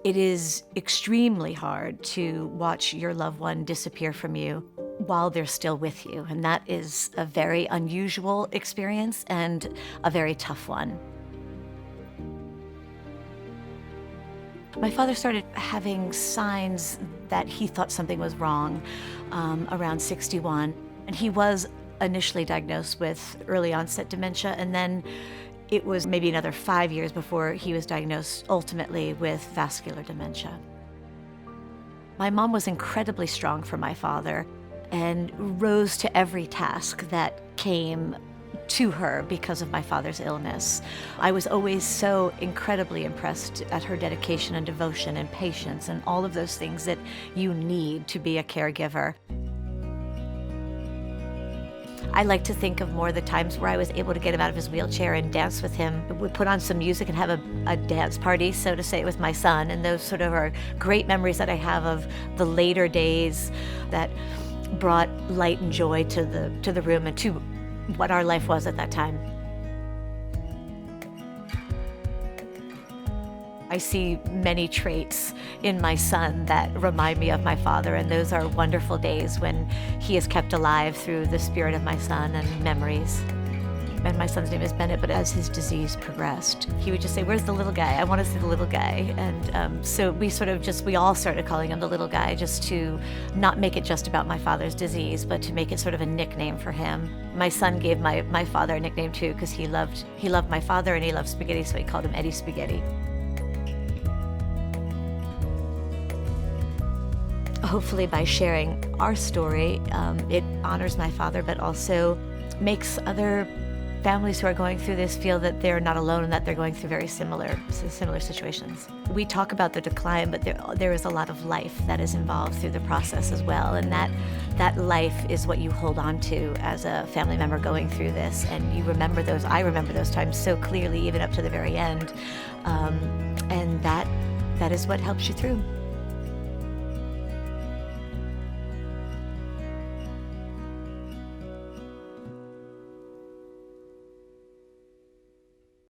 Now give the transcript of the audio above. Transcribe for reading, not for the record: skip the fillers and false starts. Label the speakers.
Speaker 1: It is extremely hard to watch your loved one disappear from you while they're still with you, and that is a very unusual experience and a very tough one. My father started having signs that he thought something was wrong around 61, and he was initially diagnosed with early onset dementia, and then it was maybe another 5 years before he was diagnosed ultimately with vascular dementia. My mom was incredibly strong for my father and rose to every task that came to her because of my father's illness. I was always so incredibly impressed at her dedication and devotion and patience and all of those things that you need to be a caregiver. I like to think of more the times where I was able to get him out of his wheelchair and dance with him. We put on some music and have a dance party, so to say, with my son. And those sort of are great memories that I have of the later days that brought light and joy to the room and to what our life was at that time. I see many traits in my son that remind me of my father, and those are wonderful days when he is kept alive through the spirit of my son and memories. And my son's name is Bennett, but as his disease progressed, he would just say, "Where's the little guy? I want to see the little guy." And so we all started calling him the little guy, just to not make it just about my father's disease, but to make it sort of a nickname for him. My son gave my father a nickname too, because he loved my father and he loved spaghetti, so he called him Eddie Spaghetti. Hopefully by sharing our story, it honors my father, but also makes other families who are going through this feel that they're not alone and that they're going through very similar situations. We talk about the decline, but there is a lot of life that is involved through the process as well, and that life is what you hold on to as a family member going through this, and you remember those. I remember those times so clearly, even up to the very end, and that is what helps you through.